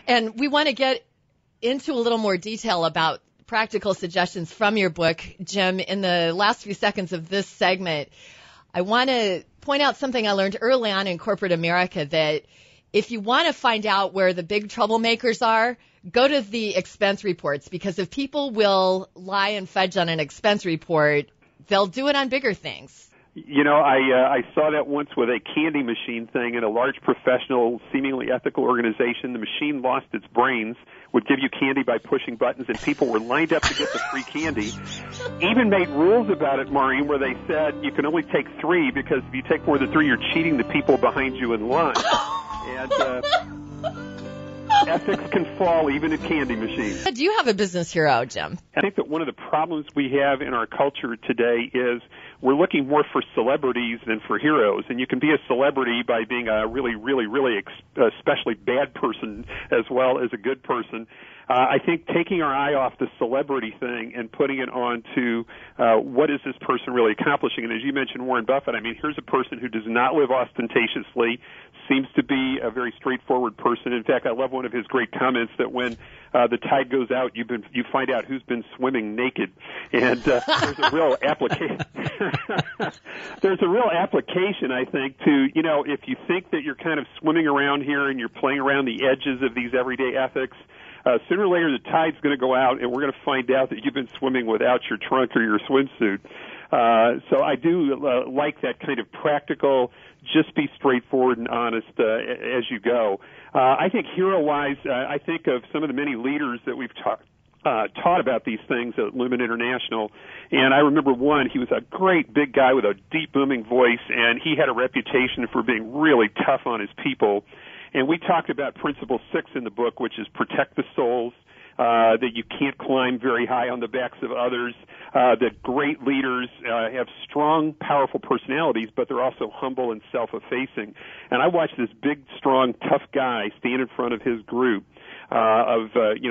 And we want to get into a little more detail about practical suggestions from your book, Jim. In the last few seconds of this segment, I want to point out something I learned early on in corporate America, that if you want to find out where the big troublemakers are, go to the expense reports, because if people will lie and fudge on an expense report, they'll do it on bigger things. You know, I saw that once with a candy machine thing in a large professional, seemingly ethical organization. The machine lost its brains, would give you candy by pushing buttons, and people were lined up to get the free candy. Even made rules about it, Maureen, where they said you can only take 3, because if you take more than 3, you're cheating the people behind you in line. And ethics can fall even at candy machines. Do you have a business hero, Jim? I think that one of the problems we have in our culture today is we're looking more for celebrities than for heroes. And you can be a celebrity by being a really, really, really especially bad person as well as a good person. I think taking our eye off the celebrity thing and putting it on to what is this person really accomplishing. And as you mentioned, Warren Buffett, I mean, here's a person who does not live ostentatiously, seems to be a very straightforward person. In fact, I love one of his great comments that when the tide goes out, you find out who's been swimming naked. And there's a real application. There's a real application, I think, to, you know, if you think that you're kind of swimming around here and you're playing around the edges of these everyday ethics, sooner or later the tide's going to go out, and we're going to find out that you've been swimming without your trunk or your swimsuit. So I do like that kind of practical, just be straightforward and honest as you go. I think hero-wise, I think of some of the many leaders that we've taught about these things at Lumen International, and I remember one. He was a great big guy with a deep booming voice, and he had a reputation for being really tough on his people. And we talked about Principle 6 in the book, which is protect the souls, that you can't climb very high on the backs of others, that great leaders have strong, powerful personalities, but they're also humble and self-effacing. And I watched this big, strong, tough guy stand in front of his group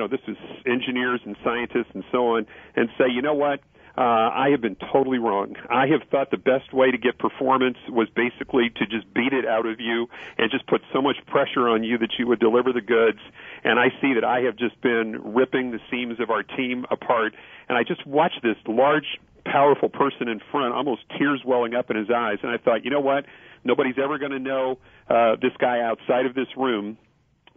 this is engineers and scientists and so on, and say, you know what? I have been totally wrong. I have thought the best way to get performance was basically to just beat it out of you and just put so much pressure on you that you would deliver the goods. And I see that I have just been ripping the seams of our team apart. And I just watched this large, powerful person in front, almost tears welling up in his eyes. And I thought, you know what? Nobody's ever going to know this guy outside of this room.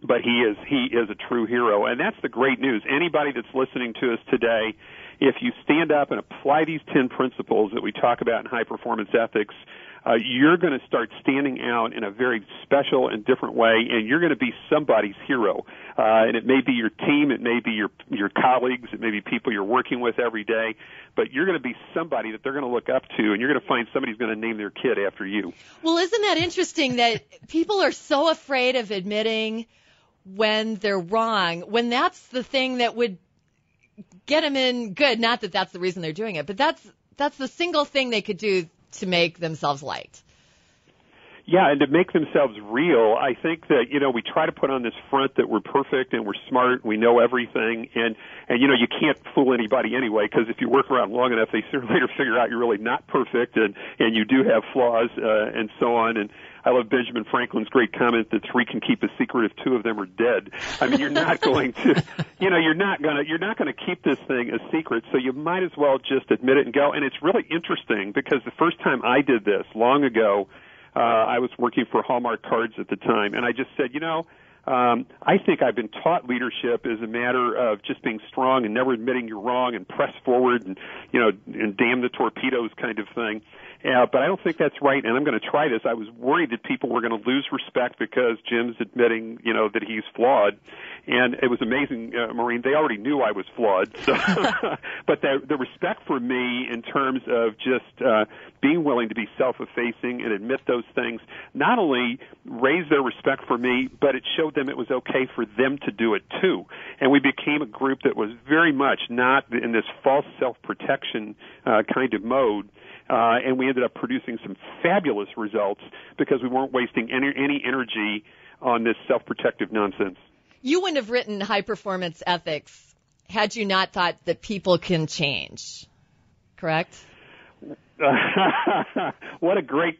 But he is a true hero. And that's the great news. Anybody that's listening to us today, if you stand up and apply these 10 principles that we talk about in high-performance ethics, you're going to start standing out in a very special and different way, and you're going to be somebody's hero. And it may be your team, it may be your colleagues, it may be people you're working with every day, but you're going to be somebody that they're going to look up to, and you're going to find somebody who's going to name their kid after you. Well, isn't that interesting that people are so afraid of admitting when they're wrong, when that's the thing that would get them in good? Not that that's the reason they're doing it, but that's the single thing they could do to make themselves liked. Yeah, and to make themselves real. I think that, we try to put on this front that we're perfect and we're smart and we know everything, and you can't fool anybody anyway, because if you work around long enough, they sooner or later figure out you're really not perfect and you do have flaws and so on. And I love Benjamin Franklin's great comment that 3 can keep a secret if 2 of them are dead. I mean, you're not going to, you're not going to keep this thing a secret, so you might as well just admit it and go. And it's really interesting because the first time I did this long ago, I was working for Hallmark Cards at the time, and I just said, I think I've been taught leadership is a matter of just being strong and never admitting you're wrong and press forward and, and damn the torpedoes kind of thing. But I don't think that's right, and I'm going to try this. I was worried that people were going to lose respect because Jim's admitting, that he's flawed. And it was amazing, Maureen, they already knew I was flawed. So but the respect for me in terms of just being willing to be self-effacing and admit those things not only raised their respect for me, but it showed them it was okay for them to do it too. And we became a group that was very much not in this false self-protection kind of mode. And we ended up producing some fabulous results because we weren't wasting any energy on this self-protective nonsense. You wouldn't have written High Performance Ethics had you not thought that people can change, correct? What a great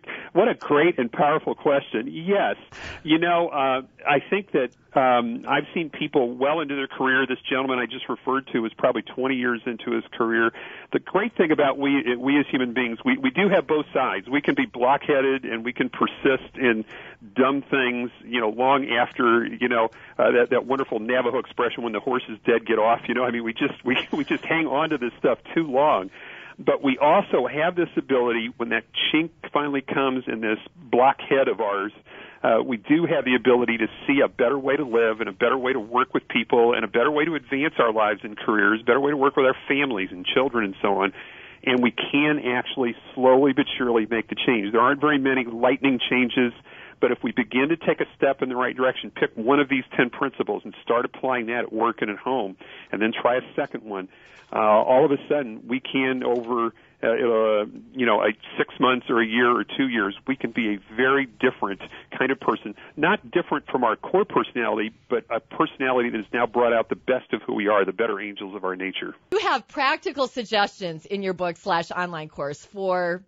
and powerful question. Yes. I think that I've seen people well into their career. This gentleman I just referred to is probably 20 years into his career. The great thing about we as human beings, we do have both sides. We can be blockheaded and we can persist in dumb things, long after, that wonderful Navajo expression, when the horse is dead, get off. We just hang on to this stuff too long. But we also have this ability, when that chink finally comes in this blockhead of ours, we do have the ability to see a better way to live and a better way to work with people and a better way to advance our lives and careers, a better way to work with our families and children and so on. And we can actually slowly but surely make the change. There aren't very many lightning changes, but if we begin to take a step in the right direction, pick one of these 10 principles and start applying that at work and at home, and then try a second one, all of a sudden we can, over 6 months or a year or 2 years, we can be a very different kind of person. Not different from our core personality, but a personality that has now brought out the best of who we are, the better angels of our nature. You have practical suggestions in your book/online course for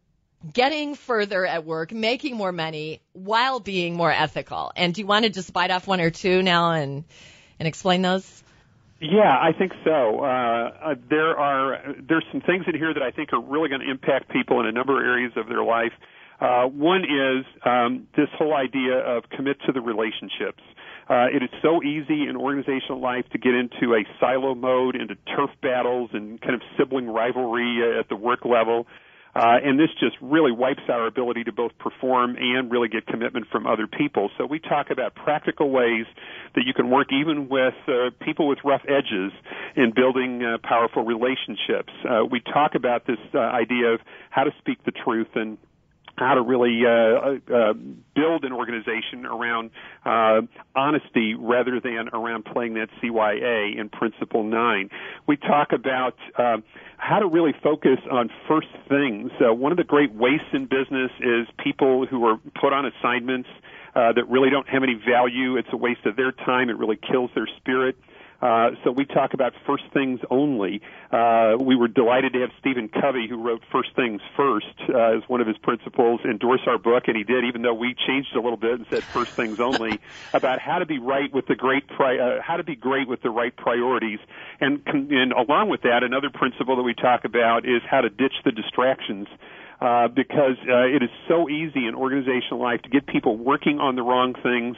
getting further at work, making more money while being more ethical. And do you want to just bite off one or two now and explain those? Yeah, I think so. There's some things in here that I think are really going to impact people in a number of areas of their life. One is this whole idea of commit to the relationships. It is so easy in organizational life to get into a silo mode, into turf battles and kind of sibling rivalry at the work level. And this just really wipes out our ability to both perform and really get commitment from other people. So we talk about practical ways that you can work even with people with rough edges in building powerful relationships. We talk about this idea of how to speak the truth and how to really build an organization around honesty rather than around playing that CYA in Principle 9. We talk about how to really focus on first things. One of the great wastes in business is people who are put on assignments that really don't have any value. It's a waste of their time. It really kills their spirit. So we talk about first things only. We were delighted to have Stephen Covey, who wrote First Things First as one of his principles, endorse our book, and he did, even though we changed it a little bit and said first things only, about how to be right with how to be great with the right priorities. And along with that, another principle that we talk about is how to ditch the distractions. Because it is so easy in organizational life to get people working on the wrong things.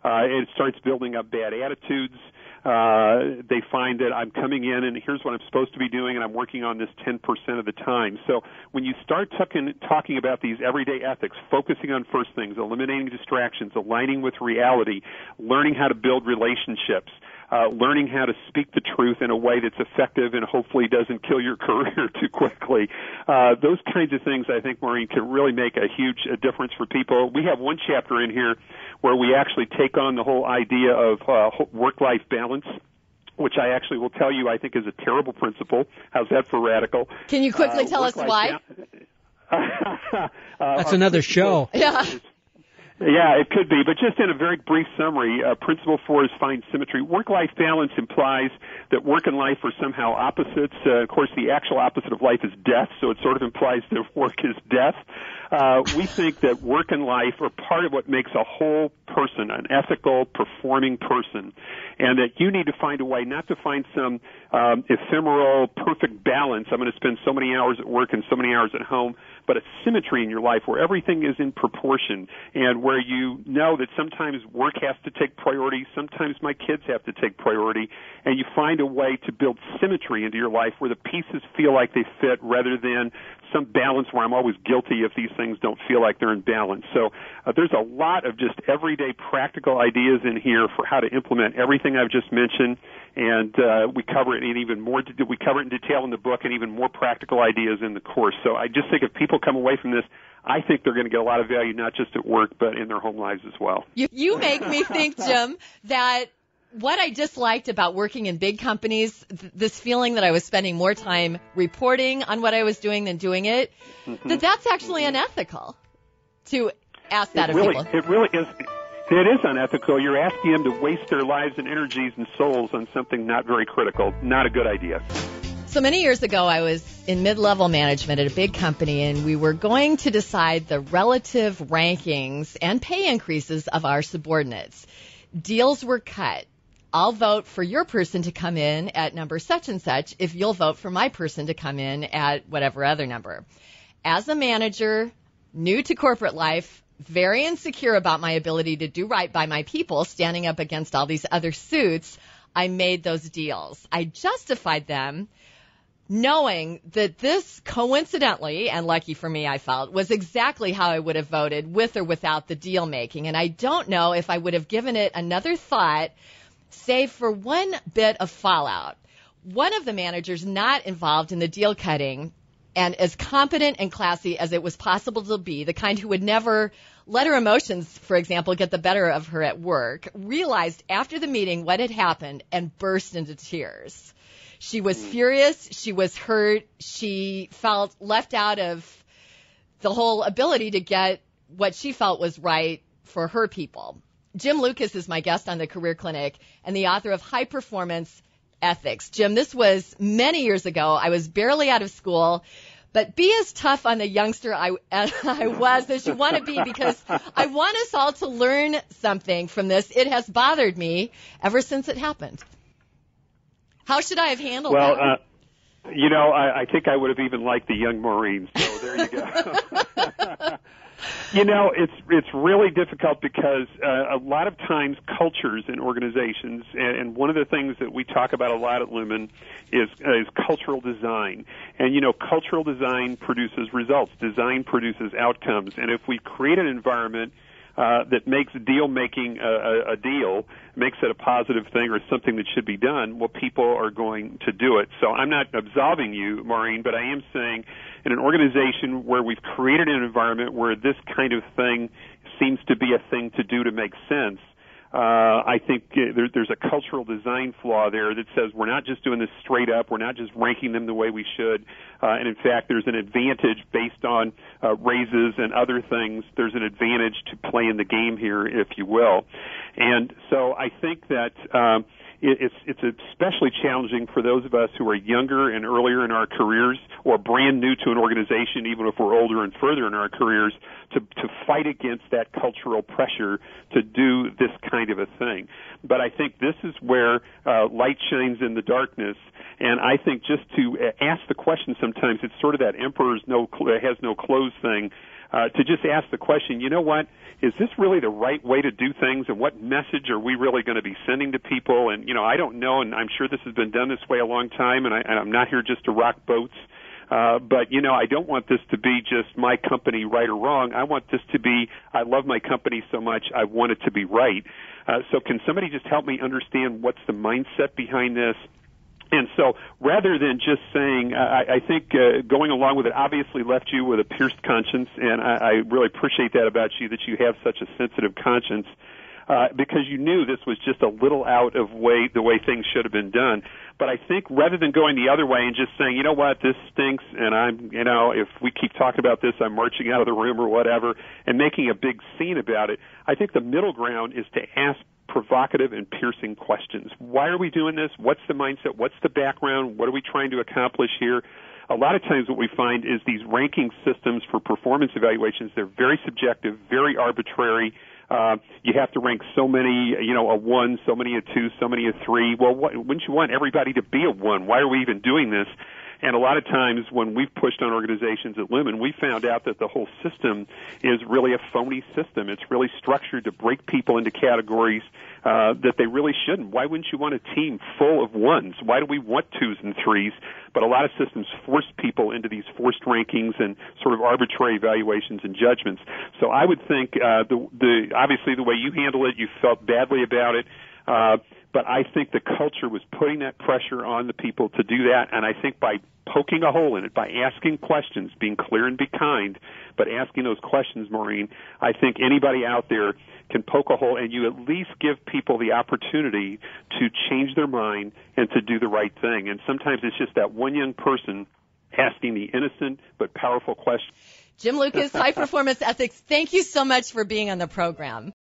It starts building up bad attitudes. They find that I'm coming in and here's what I'm supposed to be doing, and I'm working on this 10% of the time. So when you start talking about these everyday ethics, focusing on first things, eliminating distractions, aligning with reality, learning how to build relationships, learning how to speak the truth in a way that's effective and hopefully doesn't kill your career too quickly. Those kinds of things, I think, Maureen, can really make a huge difference for people. We have one chapter in here where we actually take on the whole idea of work-life balance, which I actually will tell you I think is a terrible principle. How's that for radical? Can you quickly tell us why? That's another show. Yeah. Yeah, it could be, but just in a very brief summary, Principle 4 is find symmetry. Work-life balance implies that work and life are somehow opposites. Of course, the actual opposite of life is death, so it sort of implies that work is death. We think that work and life are part of what makes a whole person, an ethical, performing person, and that you need to find a way not to find some ephemeral, perfect balance. I'm going to spend so many hours at work and so many hours at home, but a symmetry in your life where everything is in proportion and where you know that sometimes work has to take priority, sometimes my kids have to take priority, and you find a way to build symmetry into your life where the pieces feel like they fit rather than some balance where I'm always guilty if these things don't feel like they're in balance. So there's a lot of just everyday practical ideas in here for how to implement everything I've just mentioned, and we cover it in even more. We cover it in detail in the book, and even more practical ideas in the course. So I just think if people come away from this, I think they're going to get a lot of value not just at work but in their home lives as well. You make me think, Jim, that what I disliked about working in big companies, this feeling that I was spending more time reporting on what I was doing than doing it, that's actually unethical to ask that of people. It really is. It is unethical. You're asking them to waste their lives and energies and souls on something not very critical. Not a good idea. So many years ago, I was in mid-level management at a big company, and we were going to decide the relative rankings and pay increases of our subordinates. Deals were cut. I'll vote for your person to come in at number such and such if you'll vote for my person to come in at whatever other number. As a manager, new to corporate life, very insecure about my ability to do right by my people, standing up against all these other suits, I made those deals. I justified them, knowing that this coincidentally, and lucky for me I felt, was exactly how I would have voted with or without the deal making. And I don't know if I would have given it another thought, save for one bit of fallout. One of the managers not involved in the deal cutting, and as competent and classy as it was possible to be, the kind who would never let her emotions, for example, get the better of her at work, realized after the meeting what had happened and burst into tears. She was furious. She was hurt. She felt left out of the whole ability to get what she felt was right for her people. Jim Lucas is my guest on the Career Clinic and the author of High Performance Ethics. Jim, this was many years ago. I was barely out of school. But be as tough on the youngster I was as you want to be, because I want us all to learn something from this. It has bothered me ever since it happened. How should I have handled that? Well, I think I would have even liked the young Maureen, so there you go. It's really difficult because a lot of times cultures in organizations, and one of the things that we talk about a lot at Lumen is cultural design. And, cultural design produces results. Design produces outcomes. And if we create an environment that makes deal-making a deal, makes it a positive thing or something that should be done, well, people are going to do it. So I'm not absolving you, Maureen, but I am saying in an organization where we've created an environment where this kind of thing seems to be a thing to do to make sense, I think there's a cultural design flaw there that says we're not just doing this straight up, we're not just ranking them the way we should, and in fact there's an advantage based on raises and other things. There's an advantage to play in the game here, if you will. And so I think that it's especially challenging for those of us who are younger and earlier in our careers, or brand new to an organization, even if we're older and further in our careers, to fight against that cultural pressure to do this kind of a thing. But I think this is where light shines in the darkness. And I think just to ask the question sometimes, it's sort of that emperor's has no clothes thing. To just ask the question, you know what, is this really the right way to do things, and what message are we really going to be sending to people? And, I don't know, and I'm sure this has been done this way a long time, and I'm not here just to rock boats. But, I don't want this to be just my company right or wrong. I want this to be, I love my company so much, I want it to be right. So can somebody just help me understand what's the mindset behind this? And so rather than just saying, I think going along with it obviously left you with a pierced conscience, and I really appreciate that about you, that you have such a sensitive conscience, because you knew this was just a little out of the way things should have been done. But I think rather than going the other way and just saying, you know what, this stinks, and if we keep talking about this, I'm marching out of the room or whatever, and making a big scene about it, I think the middle ground is to ask provocative and piercing questions. Why are we doing this? What's the mindset? What's the background? What are we trying to accomplish here? A lot of times what we find is these ranking systems for performance evaluations, they're very subjective, very arbitrary. You have to rank so many, a 1, so many a 2, so many a 3. Well, wouldn't you want everybody to be a 1? Why are we even doing this? And a lot of times when we've pushed on organizations at Lumen, we found out that the whole system is really a phony system. It's really structured to break people into categories that they really shouldn't. Why wouldn't you want a team full of 1s? Why do we want 2s and 3s? But a lot of systems force people into these forced rankings and sort of arbitrary evaluations and judgments. So I would think obviously the way you handle it, you felt badly about it. But I think the culture was putting that pressure on the people to do that, and I think by poking a hole in it, by asking questions, being clear and be kind, but asking those questions, Maureen, I think anybody out there can poke a hole, and you at least give people the opportunity to change their mind and to do the right thing. And sometimes it's just that one young person asking the innocent but powerful question. Jim Lucas, High Performance Ethics, thank you so much for being on the program.